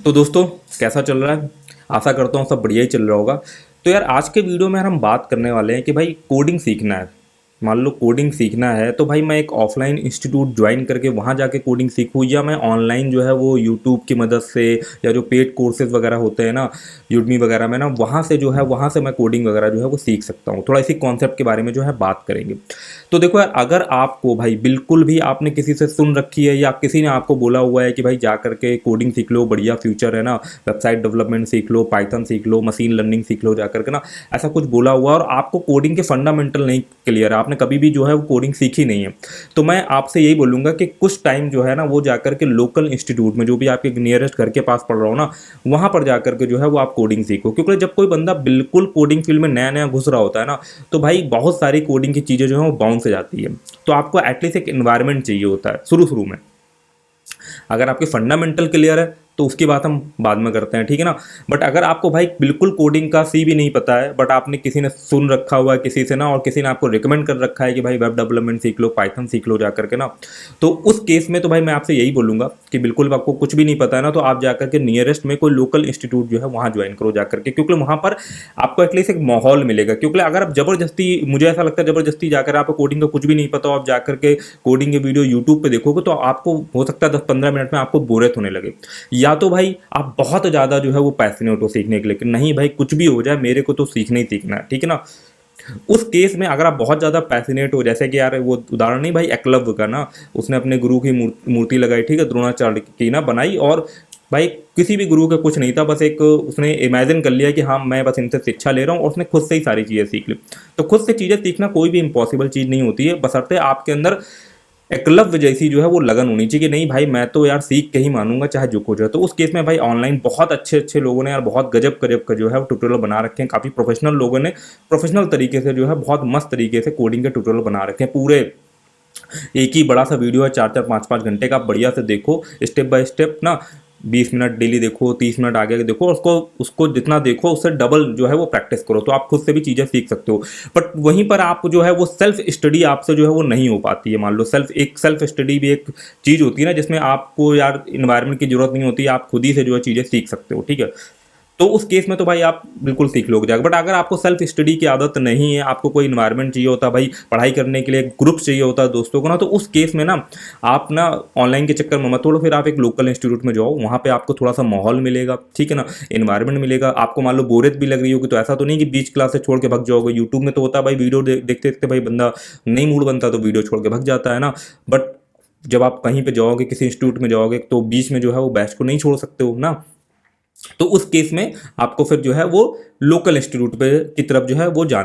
तो दोस्तों, कैसा चल रहा है? आशा करता हूँ सब बढ़िया ही चल रहा होगा। तो यार, आज के वीडियो में यार हम बात करने वाले हैं कि भाई कोडिंग सीखना है। मान लो कोडिंग सीखना है तो भाई मैं एक ऑफलाइन इंस्टीट्यूट ज्वाइन करके वहाँ जाके कोडिंग सीखूँ, या मैं ऑनलाइन जो है वो यूट्यूब की मदद से, या जो पेड कोर्सेज वगैरह होते हैं ना यूडमी वगैरह में ना, वहाँ से जो है वहाँ से मैं कोडिंग वगैरह जो है वो सीख सकता हूँ। थोड़ा इसी कॉन्सेप्ट के बारे में जो है बात करेंगे। तो देखो यार, अगर आपको भाई बिल्कुल भी आपने किसी से सुन रखी है या किसी ने आपको बोला हुआ है कि भाई जा करके कोडिंग सीख लो, बढ़िया फ्यूचर है ना, वेबसाइट डेवलपमेंट सीख लो, पाइथन सीख लो, मशीन लर्निंग सीख लो जा करके ना, ऐसा कुछ बोला हुआ और आपको कोडिंग के फंडामेंटल नहीं क्लियर है, आपने कभी भी जो है वो कोडिंग सीखी नहीं है, तो मैं आपसे यही बोलूँगा कि कुछ टाइम जो है ना वो जाकर के लोकल इंस्टीट्यूट में, जो भी आपके नियरेस्ट घर के पास पढ़ रहा हो ना, वहाँ पर जाकर के जो है वो आप कोडिंग सीखो। क्योंकि जब कोई बंदा बिल्कुल कोडिंग फील्ड में नया नया घुस रहा होता है ना, तो भाई बहुत सारी कोडिंग की चीज़ें जो है वो बाउंस हो जाती है। तो आपको एटलीस्ट एक एनवायरनमेंट चाहिए होता है शुरू शुरू में। अगर आपके फंडामेंटल क्लियर है तो उसकी बात हम बाद में करते हैं, ठीक है ना। बट अगर आपको भाई बिल्कुल कोडिंग का सी भी नहीं पता है, बट आपने किसी ने सुन रखा हुआ है किसी से ना, और किसी ने आपको रिकमेंड कर रखा है कि भाई वेब डेवलपमेंट सीख लो, पाइथन सीख लो जा करके ना, तो उस केस में तो भाई मैं आपसे यही बोलूँगा कि बिल्कुल आपको कुछ भी नहीं पता है ना, तो आप जाकर के नियरेस्ट में कोई लोकल इंस्टीट्यूट जो है वहाँ ज्वाइन करो जा करके। क्योंकि वहाँ पर आपको एटलीस्ट एक माहौल मिलेगा। क्योंकि अगर आप जबरदस्ती, मुझे ऐसा लगता है जबरदस्ती जाकर आपको कोडिंग का कुछ भी नहीं पता हो, आप जाकर के कोडिंग के वीडियो यूट्यूब पे देखोगे तो आपको हो सकता है 10-15 मिनट में आपको बोरियत होने लगे। या तो भाई आप बहुत ज़्यादा जो है वो पैशनेट हो सीखने के लिए कि नहीं भाई कुछ भी हो जाए मेरे को तो सीखना ही सीखना है, ठीक है ना। उस केस में अगर आप बहुत ज़्यादा पैशनेट हो, जैसे कि यार वो उदाहरण नहीं भाई एकलव्य का ना, उसने अपने गुरु की मूर्ति लगाई, ठीक है, द्रोणाचार्य की ना बनाई, और भाई किसी भी गुरु का कुछ नहीं था, बस एक उसने इमेजिन कर लिया कि हाँ मैं बस इनसे शिक्षा ले रहा हूँ, और उसने खुद से ही सारी चीज़ें सीख ली। तो खुद से चीज़ें सीखना कोई भी इम्पॉसिबल चीज़ नहीं होती है, बशर्ते आपके अंदर एकलव्य जैसी जो है वो लगन होनी चाहिए कि नहीं भाई मैं तो यार सीख के ही मानूंगा चाहे जो कुछ है। तो उस केस में भाई ऑनलाइन बहुत अच्छे अच्छे लोगों ने यार बहुत गजब गजब का जो है वो ट्यूटोरियल बना रखे हैं। काफ़ी प्रोफेशनल लोगों ने प्रोफेशनल तरीके से जो है बहुत मस्त तरीके से कोडिंग के ट्यूटोरियल बना रखे हैं। पूरे एक ही बड़ा सा वीडियो है, 4-4 5-5 घंटे का, बढ़िया से देखो स्टेप बाय स्टेप ना। 20 मिनट डेली देखो, 30 मिनट आगे देखो, उसको उसको जितना देखो उससे डबल जो है वो प्रैक्टिस करो, तो आप खुद से भी चीज़ें सीख सकते हो। बट वहीं पर आप जो है वो सेल्फ स्टडी आपसे जो है वो नहीं हो पाती है। मान लो सेल्फ स्टडी भी एक चीज़ होती है ना, जिसमें आपको यार इन्वायरमेंट की जरूरत नहीं होती, आप खुद ही से जो है चीज़ें सीख सकते हो, ठीक है। तो उस केस में तो भाई आप बिल्कुल सीख लोगे जाकर। बट अगर आपको सेल्फ स्टडी की आदत नहीं है, आपको कोई इन्वायरमेंट चाहिए होता भाई पढ़ाई करने के लिए, ग्रुप चाहिए होता है दोस्तों को ना, तो उस केस में ना आप ना ऑनलाइन के चक्कर में मत पड़ो, फिर आप एक लोकल इंस्टीट्यूट में जाओ, वहाँ पे आपको थोड़ा सा माहौल मिलेगा, ठीक है ना, इन्वायरमेंट मिलेगा। आपको मान लो बोरियत भी लग रही होगी तो ऐसा तो नहीं कि बीच क्लास से छोड़ के भाग जाओगे। यूट्यूब में तो होता है भाई, वीडियो देखते देखते भाई बंदा नहीं मूड बनता तो वीडियो छोड़ के भाग जाता है ना। बट जब आप कहीं पे जाओगे, किसी इंस्टीट्यूट में जाओगे, तो बीच में जो है वो बैच को नहीं छोड़ सकते हो ना। तो उस केस में आपको फिर जो है वो लोकल इंस्टीट्यूट पे की तरफ जो है वो जाना